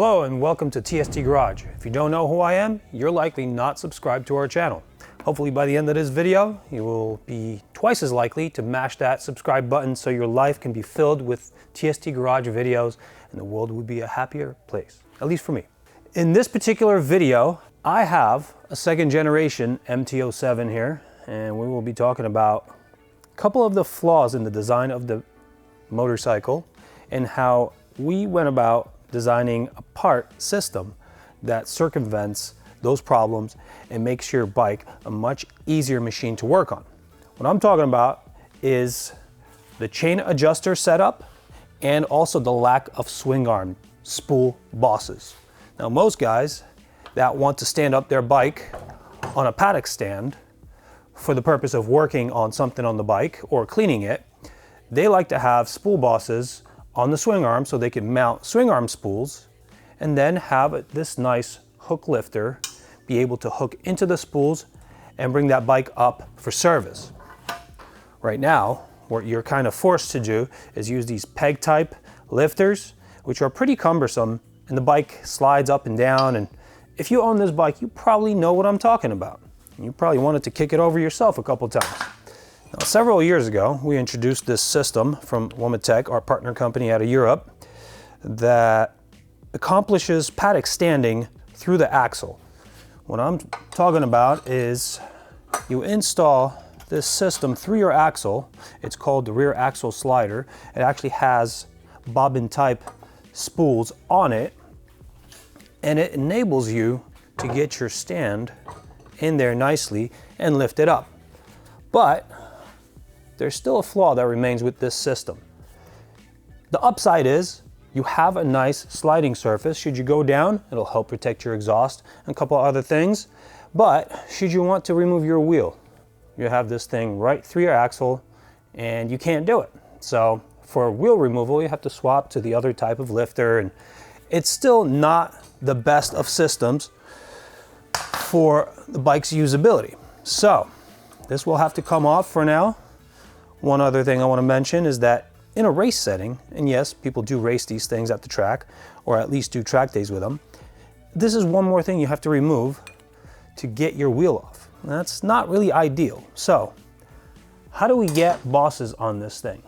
Hello and welcome to TST Garage. If you don't know who I am, you're likely not subscribed to our channel. Hopefully by the end of this video, you will be twice as likely to mash that subscribe button so your life can be filled with TST Garage videos and the world would be a happier place, at least for me. In this particular video, I have a second generation MT-07 here, and we will be talking about a couple of the flaws in the design of the motorcycle and how we went about designing a part system that circumvents those problems and makes your bike a much easier machine to work on. What I'm talking about is the chain adjuster setup and also the lack of swing arm spool bosses. Now most guys that want to stand up their bike on a paddock stand for the purpose of working on something on the bike or cleaning it, they like to have spool bosses on the swing arm so they can mount swing arm spools and then have this nice hook lifter be able to hook into the spools and bring that bike up for service. Right now, what you're kind of forced to do is use these peg type lifters, which are pretty cumbersome, and the bike slides up and down. And if you own this bike, you probably know what I'm talking about. You probably wanted to kick it over yourself a couple times. Now, several years ago, we introduced this system from Womet-Tech, our partner company out of Europe, that accomplishes paddock standing through the axle. What I'm talking about is you install this system through your axle. It's called the rear axle slider. It actually has bobbin type spools on it, and it enables you to get your stand in there nicely and lift it up. But there's still a flaw that remains with this system. The upside is you have a nice sliding surface. Should you go down, it'll help protect your exhaust and a couple other things. But should you want to remove your wheel, you have this thing right through your axle and you can't do it. So for wheel removal, you have to swap to the other type of lifter, and it's still not the best of systems for the bike's usability. So this will have to come off for now. One other thing I want to mention is that in a race setting, and yes, people do race these things at the track, or at least do track days with them, this is one more thing you have to remove to get your wheel off. That's not really ideal. So, how do we get bosses on this thing?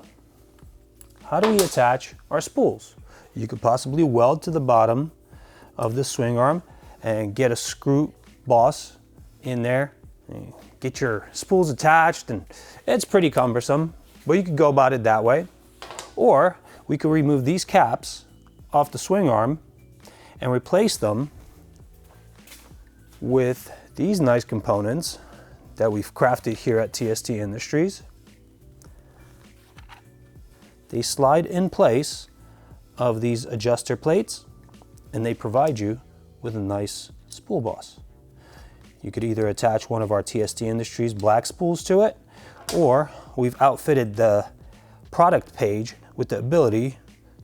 How do we attach our spools? You could possibly weld to the bottom of the swing arm and get a screw boss in there. Get your spools attached, and it's pretty cumbersome, but you could go about it that way. Or we could remove these caps off the swing arm and replace them with these nice components that we've crafted here at TST Industries. They slide in place of these adjuster plates and they provide you with a nice spool boss. You could either attach one of our TST Industries black spools to it, or we've outfitted the product page with the ability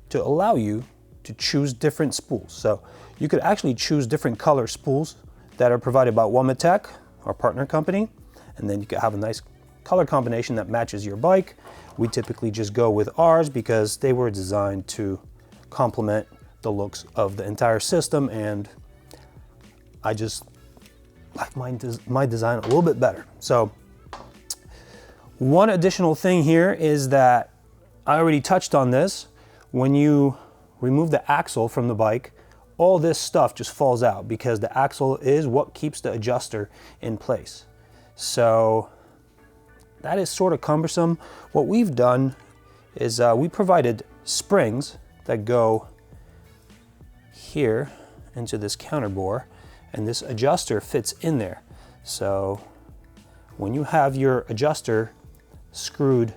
to allow you to choose different spools. So you could actually choose different color spools that are provided by Womet-Tech, our partner company, and then you could have a nice color combination that matches your bike. We typically just go with ours because they were designed to complement the looks of the entire system, and I just like my design a little bit better. So one additional thing here is that I already touched on this. When you remove the axle from the bike, all this stuff just falls out because the axle is what keeps the adjuster in place. So that is sort of cumbersome. What we've done is we provided springs that go here into this counterbore, and this adjuster fits in there. So when you have your adjuster screwed,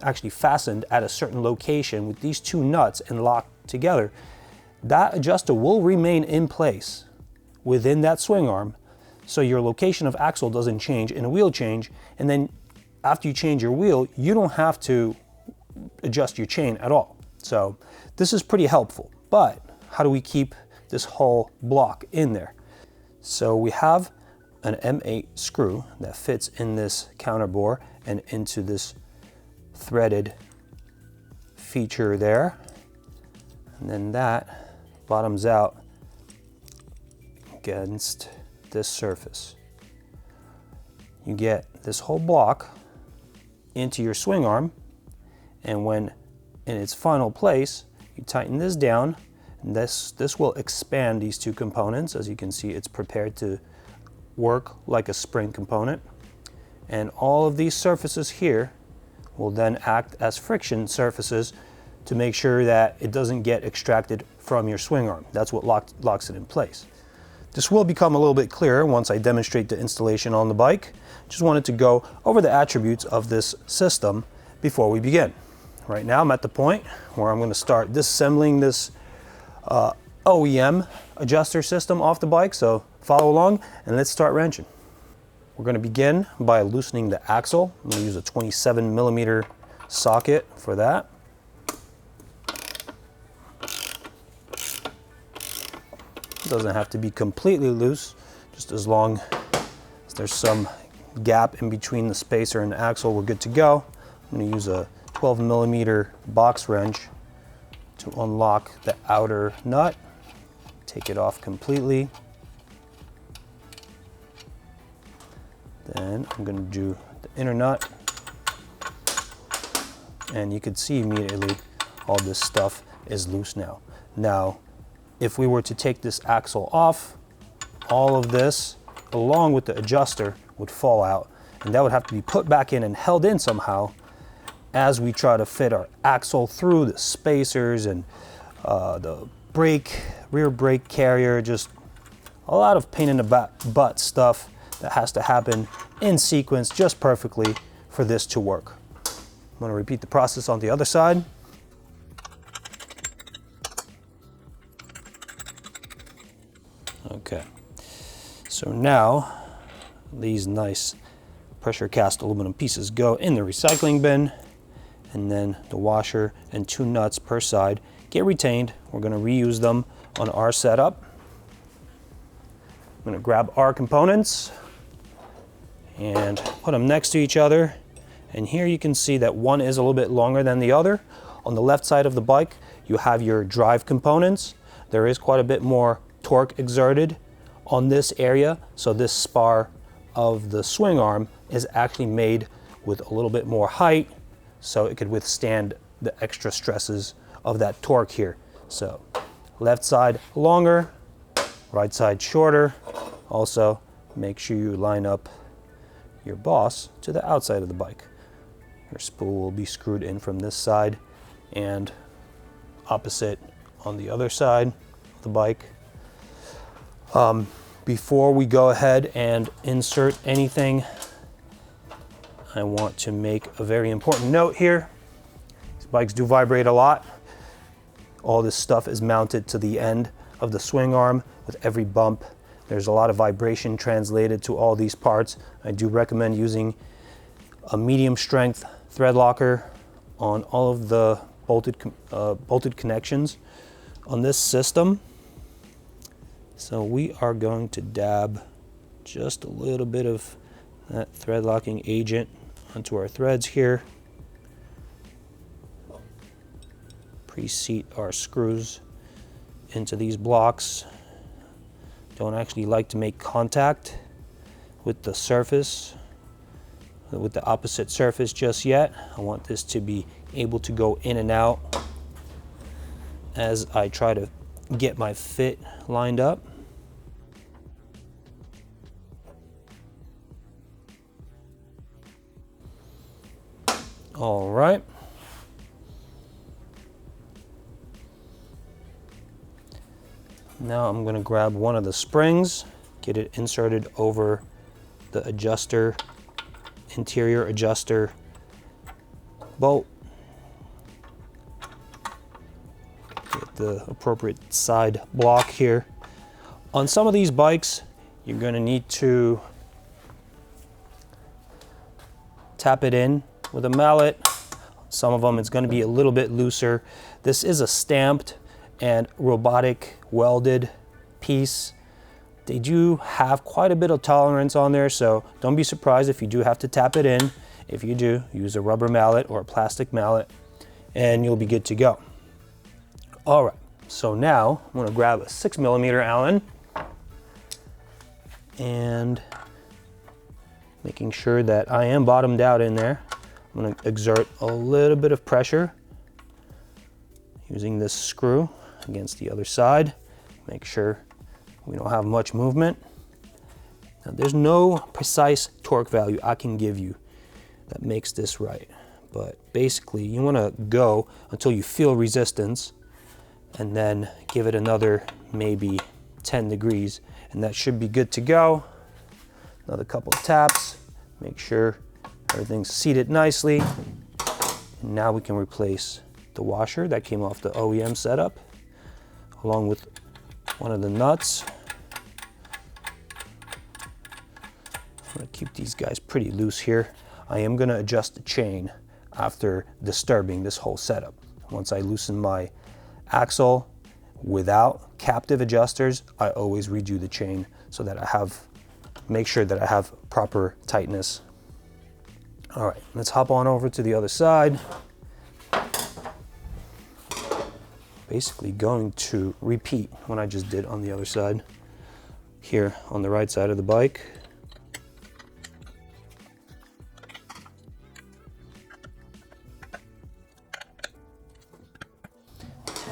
actually fastened at a certain location with these two nuts and locked together, that adjuster will remain in place within that swing arm, so your location of axle doesn't change in a wheel change, and then after you change your wheel, you don't have to adjust your chain at all. So this is pretty helpful. But how do we keep this whole block in there? So we have an M8 screw that fits in this counterbore and into this threaded feature there, and then that bottoms out against this surface. You get this whole block into your swing arm, and when in its final place, you tighten this down, and this will expand these two components. As you can see, it's prepared to work like a spring component. And all of these surfaces here will then act as friction surfaces to make sure that it doesn't get extracted from your swing arm. That's what locks it in place. This will become a little bit clearer once I demonstrate the installation on the bike. Just wanted to go over the attributes of this system before we begin. Right now I'm at the point where I'm going to start disassembling this OEM adjuster system off the bike, so follow along and let's start wrenching. We're going to begin by loosening the axle. I'm going to use a 27mm socket for that. It doesn't have to be completely loose, just as long as there's some gap in between the spacer and the axle, we're good to go. I'm going to use a 12mm box wrench to unlock the outer nut. Take it off completely. Then I'm going to do the inner nut, and you can see immediately all this stuff is loose now. Now, if we were to take this axle off, all of this, along with the adjuster, would fall out, and that would have to be put back in and held in somehow as we try to fit our axle through the spacers and the rear brake carrier. Just a lot of pain in the butt stuff that has to happen in sequence just perfectly for this to work. I'm going to repeat the process on the other side. Okay, so now these nice pressure cast aluminum pieces go in the recycling bin, and then the washer and 2 nuts per side get retained. We're going to reuse them on our setup. I'm going to grab our components and put them next to each other, and here you can see that one is a little bit longer than the other. On the left side of the bike you have your drive components. There is quite a bit more torque exerted on this area, so this spar of the swing arm is actually made with a little bit more height, so it could withstand the extra stresses of that torque here. So left side longer, right side shorter. Also make sure you line up your boss to the outside of the bike. Your spool will be screwed in from this side and opposite on the other side of the bike. Before we go ahead and insert anything, I want to make a very important note here. These bikes do vibrate a lot. All this stuff is mounted to the end of the swing arm. With every bump, there's a lot of vibration translated to all these parts. I do recommend using a medium strength thread locker on all of the bolted connections on this system. So we are going to dab just a little bit of that thread locking agent onto our threads here. Preseat our screws into these blocks. Don't actually like to make contact with the surface, with the opposite surface just yet. I want this to be able to go in and out as I try to get my fit lined up. All right. Now I'm going to grab one of the springs, get it inserted over the adjuster, interior adjuster bolt. Get the appropriate side block here. On some of these bikes, you're going to need to tap it in with a mallet. Some of them it's going to be a little bit looser. This is a stamped and robotic welded piece. They do have quite a bit of tolerance on there, so don't be surprised if you do have to tap it in. If you do, use a rubber mallet or a plastic mallet and you'll be good to go. All right, So now I'm going to grab a 6mm Allen and making sure that I am bottomed out in there. I'm going to exert a little bit of pressure using this screw against the other side. Make sure we don't have much movement. Now, there's no precise torque value I can give you that makes this right. But basically, you want to go until you feel resistance and then give it another maybe 10 degrees. And that should be good to go. Another couple of taps. Make sure everything's seated nicely. And now we can replace the washer that came off the OEM setup, along with one of the nuts. I'm gonna keep these guys pretty loose here. I am gonna adjust the chain after disturbing this whole setup. Once I loosen my axle without captive adjusters, I always redo the chain so that make sure that I have proper tightness. All right, let's hop on over to the other side. Basically going to repeat what I just did on the other side. Here on the right side of the bike.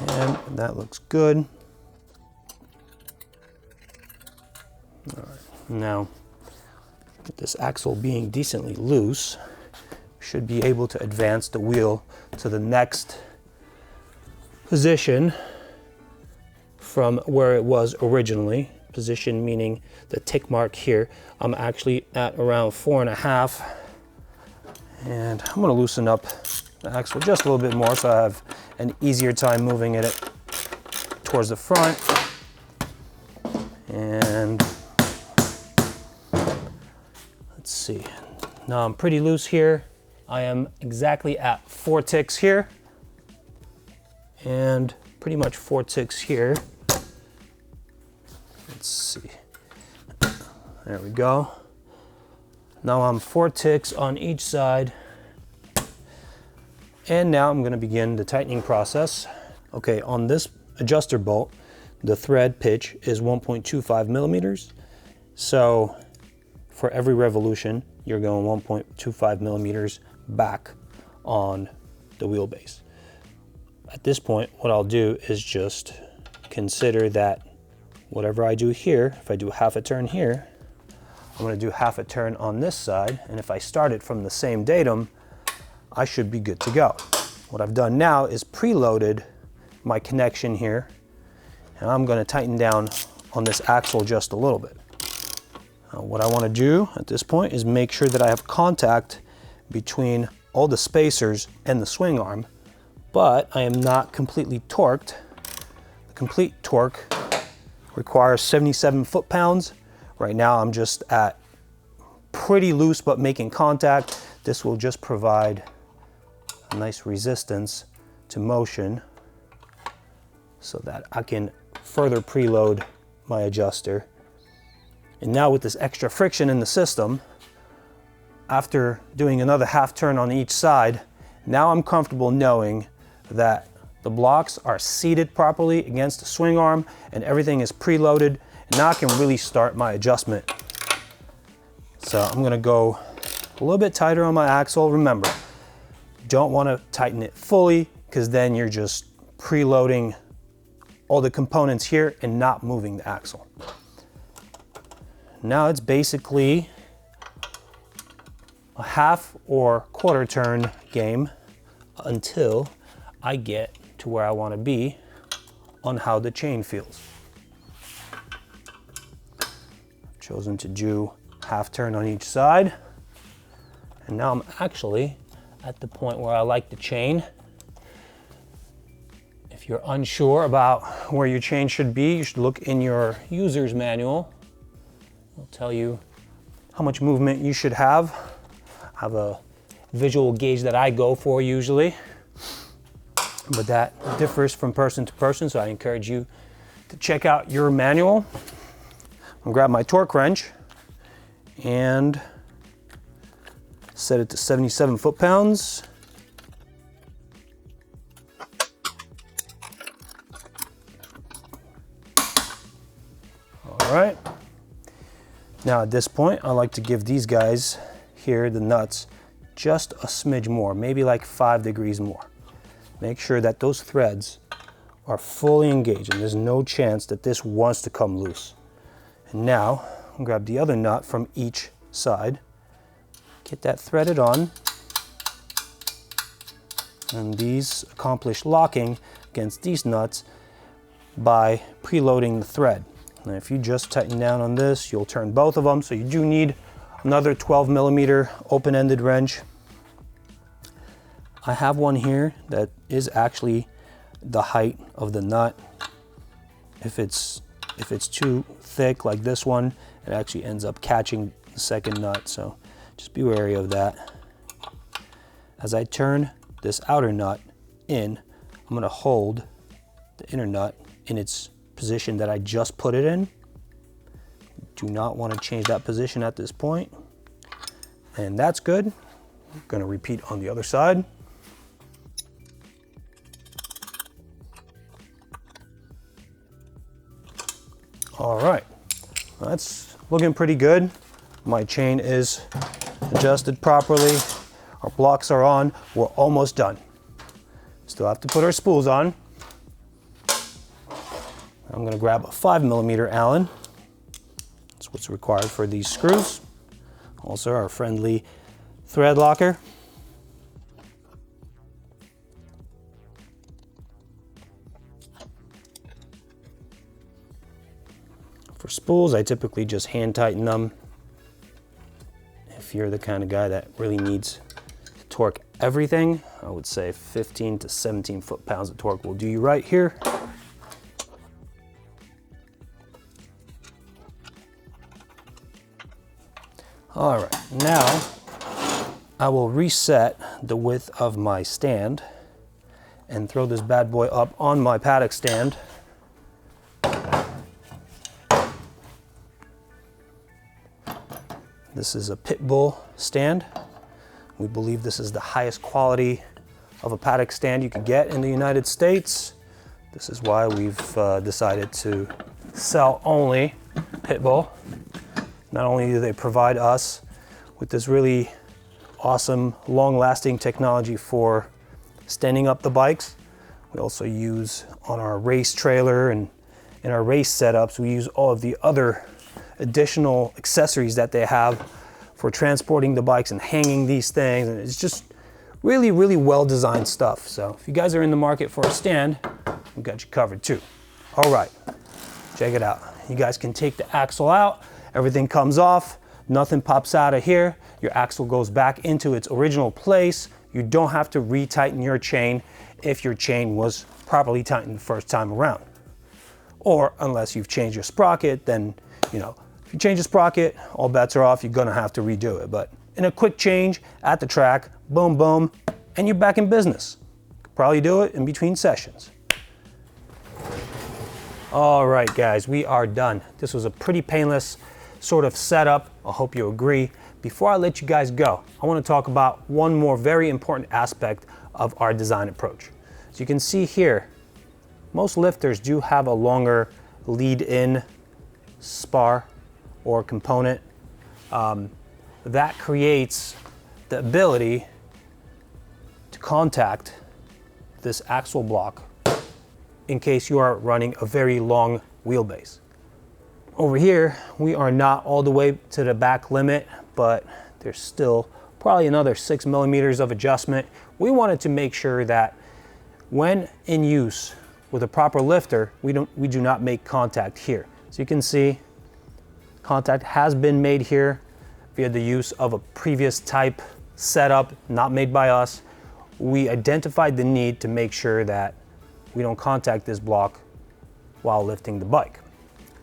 And that looks good. All right, now with this axle being decently loose, we should be able to advance the wheel to the next position from where it was originally. Position meaning the tick mark here. I'm actually at around 4.5, and I'm going to loosen up the axle just a little bit more so I have an easier time moving it towards the front. And let's see, now I'm pretty loose here. I am exactly at 4 ticks here and pretty much 4 ticks here. Let's see, there we go. Now I'm 4 ticks on each side. And now I'm going to begin the tightening process. Okay, on this adjuster bolt, the thread pitch is 1.25 millimeters. So for every revolution, you're going 1.25 millimeters back on the wheelbase. At this point, what I'll do is just consider that whatever I do here, if I do half a turn here, I'm going to do half a turn on this side. And if I start it from the same datum, I should be good to go. What I've done now is preloaded my connection here, and I'm going to tighten down on this axle just a little bit. What I want to do at this point is make sure that I have contact between all the spacers and the swing arm, but I am not completely torqued. The complete torque requires 77 foot-pounds. Right now I'm just at pretty loose but making contact. This will just provide a nice resistance to motion so that I can further preload my adjuster. And now with this extra friction in the system, after doing another half turn on each side, now I'm comfortable knowing that the blocks are seated properly against the swing arm and everything is preloaded. And now I can really start my adjustment. So I'm gonna go a little bit tighter on my axle. Remember, don't want to tighten it fully because then you're just preloading all the components here and not moving the axle. Now it's basically a half or quarter turn game until I get to where I want to be on how the chain feels. I've chosen to do half turn on each side. And now I'm actually at the point where I like the chain. If you're unsure about where your chain should be, you should look in your user's manual. It'll tell you how much movement you should have. I have a visual gauge that I go for usually, but that differs from person to person, so I encourage you to check out your manual. I'm gonna grab my torque wrench and set it to 77 foot-pounds. All right. Now at this point, I like to give these guys here, the nuts, just a smidge more, maybe like 5 degrees more. Make sure that those threads are fully engaged and there's no chance that this wants to come loose. And now, I'll grab the other nut from each side, get that threaded on, and these accomplish locking against these nuts by preloading the thread. And if you just tighten down on this, you'll turn both of them, so you do need another 12mm open-ended wrench. I have one here that is actually the height of the nut. If it's too thick like this one, it actually ends up catching the second nut, so just be wary of that. As I turn this outer nut in, I'm going to hold the inner nut in its position that I just put it in. Do not want to change that position at this point. And that's good. I'm going to repeat on the other side. All right, that's looking pretty good. My chain is adjusted properly. Our blocks are on. We're almost done. Still have to put our spools on. I'm gonna grab a 5mm Allen. That's what's required for these screws. Also our friendly thread locker. For spools, I typically just hand tighten them. If you're the kind of guy that really needs to torque everything, I would say 15 to 17 foot-pounds of torque will do you right here. All right, now I will reset the width of my stand and throw this bad boy up on my paddock stand. This is a Pit Bull stand. We believe this is the highest quality of a paddock stand you could get in the United States. This is why we've decided to sell only Pit Bull. Not only do they provide us with this really awesome, long-lasting technology for standing up the bikes, we also use on our race trailer and in our race setups, we use all of the other additional accessories that they have for transporting the bikes and hanging these things, and it's just really, really well-designed stuff. So if you guys are in the market for a stand, we've got you covered too. All right, check it out. You guys can take the axle out, everything comes off, nothing pops out of here, your axle goes back into its original place. You don't have to re-tighten your chain if your chain was properly tightened the first time around. Or unless you've changed your sprocket, then, you know, if you change the sprocket, all bets are off, you're gonna have to redo it. But in a quick change at the track, boom, boom, and you're back in business. Could probably do it in between sessions. All right, guys, we are done. This was a pretty painless sort of setup. I hope you agree. Before I let you guys go, I want to talk about one more very important aspect of our design approach. As you can see here, most lifters do have a longer lead-in spar or component. That creates the ability to contact this axle block in case you are running a very long wheelbase. Over here, we are not all the way to the back limit, but there's still probably another 6mm of adjustment. We wanted to make sure that when in use with a proper lifter, we do not make contact here. So you can see contact has been made here via the use of a previous type setup, not made by us. We identified the need to make sure that we don't contact this block while lifting the bike.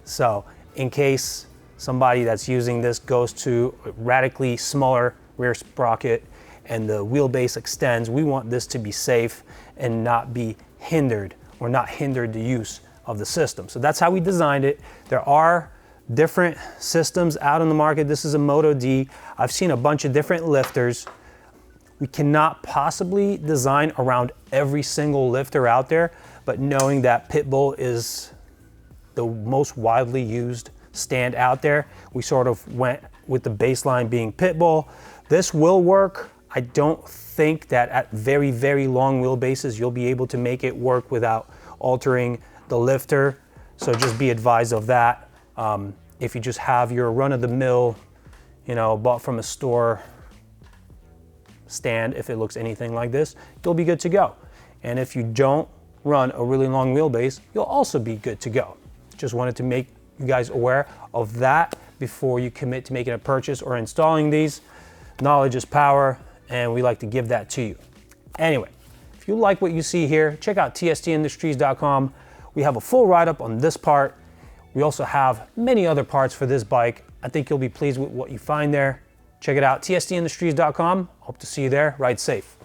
So in case somebody that's using this goes to a radically smaller rear sprocket and the wheelbase extends, we want this to be safe and not be hindered or not hinder the use of the system. So that's how we designed it. There are different systems out in the market. This is a Moto-D. I've seen a bunch of different lifters. We cannot possibly design around every single lifter out there, but knowing that Pit Bull is the most widely used stand out there. We sort of went with the baseline being Pit Bull. This will work. I don't think that at very, very long wheelbases, you'll be able to make it work without altering the lifter. So just be advised of that. If you just have your run-of-the-mill, you know, bought from a store stand, if it looks anything like this, you'll be good to go. And if you don't run a really long wheelbase, you'll also be good to go. Just wanted to make you guys aware of that before you commit to making a purchase or installing these. Knowledge is power, and we like to give that to you. Anyway, if you like what you see here, check out tstindustries.com. We have a full write-up on this part. We also have many other parts for this bike. I think you'll be pleased with what you find there. Check it out, tstindustries.com. Hope to see you there. Ride safe.